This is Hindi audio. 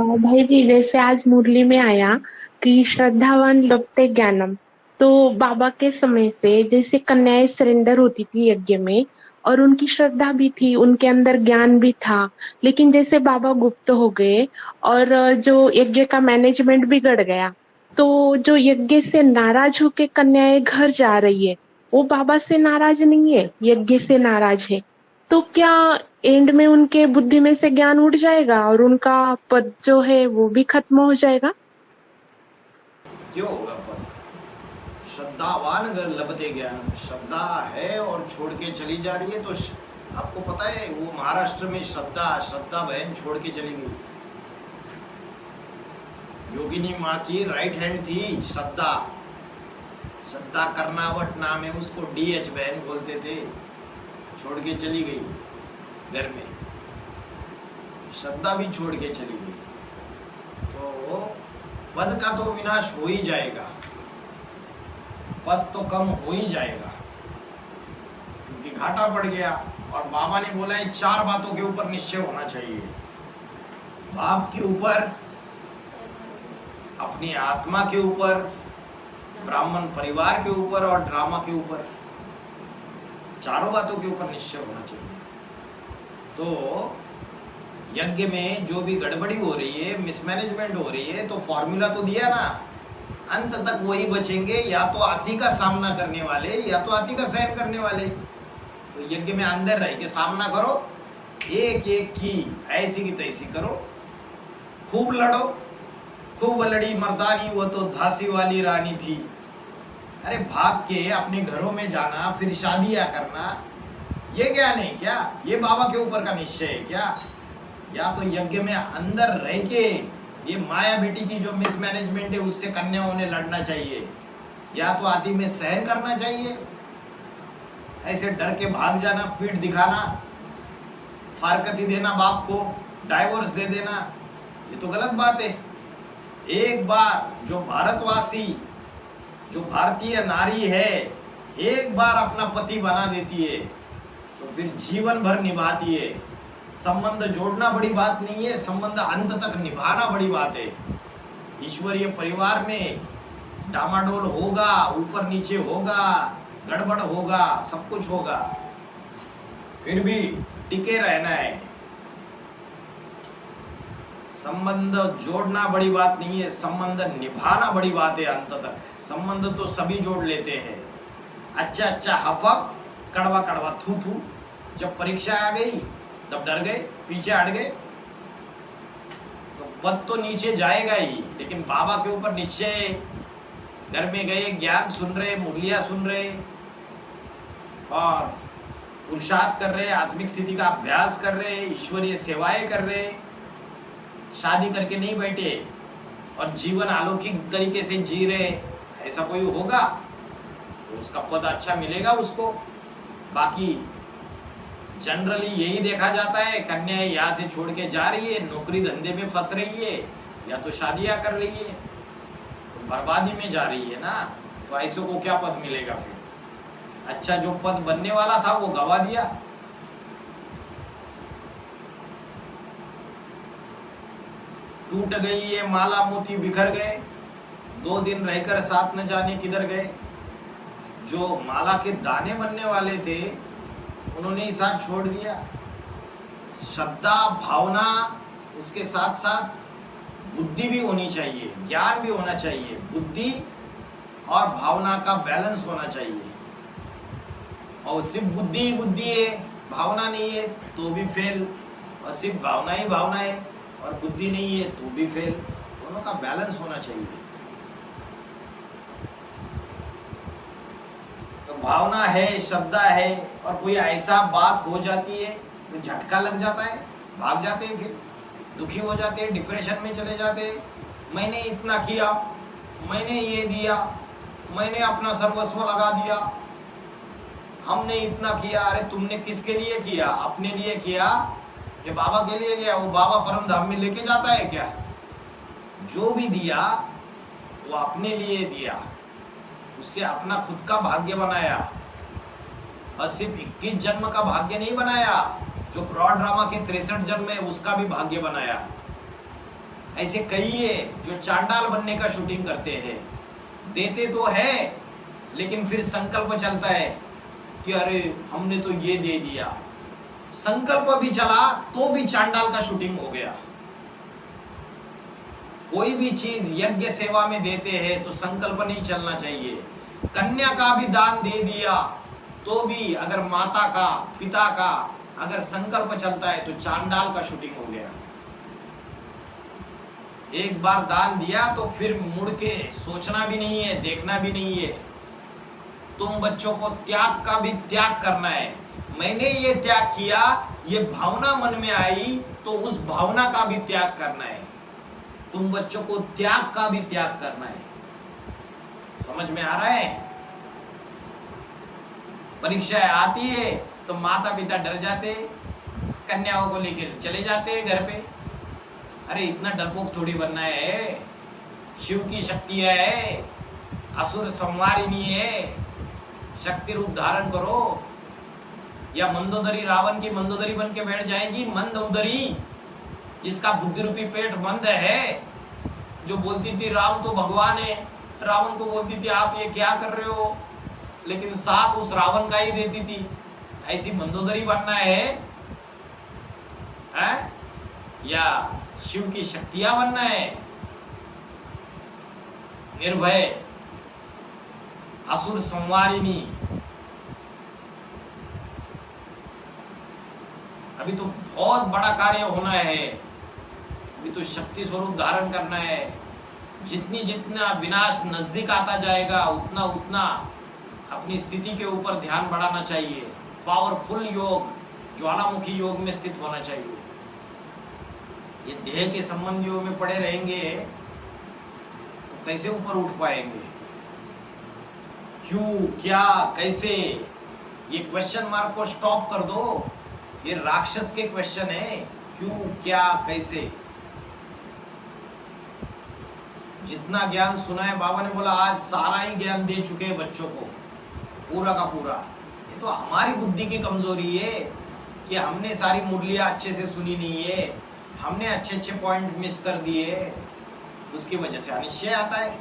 भाई जी, जैसे आज मुरली में आया कि श्रद्धावान लभते ज्ञानम। तो बाबा के समय से जैसे कन्याएं सरेंडर होती थी यज्ञ में, और उनकी श्रद्धा भी थी, उनके अंदर ज्ञान भी था। लेकिन जैसे बाबा गुप्त हो गए और जो यज्ञ का मैनेजमेंट बिगड़ गया, तो जो यज्ञ से नाराज होके कन्याएं घर जा रही है, वो बाबा से नाराज नहीं है, यज्ञ से नाराज है। तो क्या एंड में उनके बुद्धि में से ज्ञान उड़ जाएगा और उनका पद जो है वो भी खत्म हो जाएगा? क्यों होगा पद का? श्रद्धावान अगर लभते ज्ञान, श्रद्धा है और छोड़ के चली जा रही है तो आपको पता है वो महाराष्ट्र में श्रद्धा श्रद्धा बहन छोड़ के चली गई। योगिनी माँ की राइट हैंड थी श्रद्धा। श्रद्धा कर्नावट नाम है, उसको डीएच बहन बोलते थे। छोड़ के चली गई घर में, श्रद्धा भी छोड़ के चली गई। तो पद का तो विनाश हो ही जाएगा, पद तो कम हो ही जाएगा, क्योंकि घाटा पड़ गया। और बाबा ने बोला है 4 बातों के ऊपर निश्चय होना चाहिए। बाप के ऊपर, अपनी आत्मा के ऊपर, ब्राह्मण परिवार के ऊपर और ड्रामा के ऊपर। 4 बातों के ऊपर निश्चय होना चाहिए। तो यज्ञ में जो भी गड़बड़ी हो रही है, मिसमैनेजमेंट हो रही है, तो फॉर्मूला तो दिया ना, अंत तक वही बचेंगे, या तो आती का सामना करने वाले या तो आती का सहन करने वाले। तो यज्ञ में अंदर रह के सामना करो, एक एक की ऐसी की तैसी करो, खूब लड़ो। खूब लड़ी मर्दानी वो तो झांसी वाली रानी थी। अरे भाग के अपने घरों में जाना, फिर शादियां करना, ये ज्ञान है क्या? ये बाबा के ऊपर का निश्चय है क्या? या तो यज्ञ में अंदर रह के ये माया बेटी की जो मिसमैनेजमेंट है उससे कन्याओं ने लड़ना चाहिए, या तो आती में सहन करना चाहिए। ऐसे डर के भाग जाना, पीठ दिखाना, फारकती देना बाप को, डाइवोर्स दे देना, ये तो गलत बात है। एक बार जो भारतवासी, जो भारतीय नारी है, एक बार अपना पति बना देती है तो फिर जीवन भर निभाती है। संबंध जोड़ना बड़ी बात नहीं है, संबंध अंत तक निभाना बड़ी बात है। ईश्वरीय परिवार में डामाडोल होगा, ऊपर नीचे होगा, गड़बड़ होगा, सब कुछ होगा, फिर भी टिके रहना है। संबंध जोड़ना बड़ी बात नहीं है, संबंध निभाना बड़ी बात है अंत तक। संबंध तो सभी जोड़ लेते हैं, अच्छा अच्छा हफ हफ, कड़वा कड़वा थू थू। जब परीक्षा आ गई तब डर गए, पीछे हट गए, तो पद तो नीचे जाएगा ही। लेकिन बाबा के ऊपर निश्चय, घर में गए, ज्ञान सुन रहे, मुरलियाँ सुन रहे और पुरुषार्थ कर रहे, आत्मिक स्थिति का अभ्यास कर रहे, ईश्वरीय सेवाएं कर रहे, शादी करके नहीं बैठे और जीवन अलौकिक तरीके से जी रहे, ऐसा कोई होगा तो उसका पद अच्छा मिलेगा उसको। बाकी जनरली यही देखा जाता है, कन्या यहाँ से छोड़ के जा रही है, नौकरी धंधे में फंस रही है, या तो शादियाँ कर रही है, तो बर्बादी में जा रही है ना। तो ऐसे को क्या पद मिलेगा फिर? अच्छा जो पद बनने वाला था वो गवा दिया। टूट गई ये माला, मोती बिखर गए, 2 दिन रहकर साथ न जाने किधर गए। जो माला के दाने बनने वाले थे उन्होंने ही साथ छोड़ दिया। श्रद्धा भावना, उसके साथ साथ बुद्धि भी होनी चाहिए, ज्ञान भी होना चाहिए। बुद्धि और भावना का बैलेंस होना चाहिए। और सिर्फ बुद्धि ही बुद्धि है, भावना नहीं है तो भी फेल, और सिर्फ भावना ही भावना है और बुद्धि नहीं है तो भी फेल। दोनों का बैलेंस होना चाहिए। तो भावना है, श्रद्धा है, और कोई ऐसा बात हो जाती है तो झटका लग जाता है, भाग जाते हैं, फिर दुखी हो जाते हैं, डिप्रेशन में चले जाते हैं। मैंने इतना किया, मैंने ये दिया, मैंने अपना सर्वस्व लगा दिया, हमने इतना किया। अरे तुमने किसके लिए किया? अपने लिए किया कि बाबा के लिए किया? वो बाबा परम धाम में लेके जाता है क्या? जो भी दिया वो अपने लिए दिया, उससे अपना खुद का भाग्य बनाया, और सिर्फ 21 जन्म का भाग्य नहीं बनाया, जो ब्रॉड ड्रामा के 63 जन्म है उसका भी भाग्य बनाया। ऐसे कई है जो चांडाल बनने का शूटिंग करते हैं, देते तो है लेकिन फिर संकल्प चलता है कि अरे हमने तो ये दे दिया, संकल्प भी चला तो भी चांडाल का शूटिंग हो गया। कोई भी चीज यज्ञ सेवा में देते हैं तो संकल्प नहीं चलना चाहिए। कन्या का भी दान दे दिया तो भी अगर माता का, पिता का अगर संकल्प चलता है तो चांडाल का शूटिंग हो गया। एक बार दान दिया तो फिर मुड़ के सोचना भी नहीं है, देखना भी नहीं है। तुम बच्चों को त्याग का भी त्याग करना है। मैंने ये त्याग किया, ये भावना मन में आई तो उस भावना का भी त्याग करना है। तुम बच्चों को त्याग का भी त्याग करना है। समझ में आ रहा है? परीक्षाएं आती है तो माता पिता डर जाते, कन्याओं को लेकर चले जाते घर पे। अरे इतना डरपोक थोड़ी बनना है, शिव की शक्ति है, असुर संहारिणी है, शक्ति रूप धारण करो। या मंदोदरी रावण की मंदोदरी बन के बैठ जाएगी, मंद उदरी, जिसका बुद्धि रूपी पेट मंद है, जो बोलती थी राम तो भगवान है, रावण को बोलती थी आप ये क्या कर रहे हो, लेकिन साथ उस रावण का ही देती थी। ऐसी मंदोदरी बनना है? या शिव की शक्तियां बनना है? निर्भय, असुर संहारिणी। अभी तो बहुत बड़ा कार्य होना है, अभी तो शक्ति स्वरूप धारण करना है। जितना विनाश नजदीक आता जाएगा उतना उतना अपनी स्थिति के ऊपर ध्यान बढ़ाना चाहिए। पावरफुल योग, ज्वालामुखी योग में स्थित होना चाहिए। ये देह के संबंधियों में पड़े रहेंगे तो कैसे ऊपर उठ पाएंगे? क्यों, क्या, कैसे, ये क्वेश्चन मार्क को स्टॉप कर दो। ये राक्षस के क्वेश्चन है, क्यों, क्या, कैसे। जितना ज्ञान सुना है बाबा ने बोला आज सारा ही ज्ञान दे चुके हैं बच्चों को, पूरा का पूरा। ये तो हमारी बुद्धि की कमजोरी है कि हमने सारी मुरलियां अच्छे से सुनी नहीं है, हमने अच्छे अच्छे पॉइंट मिस कर दिए, उसकी वजह से अनिश्चय आता है।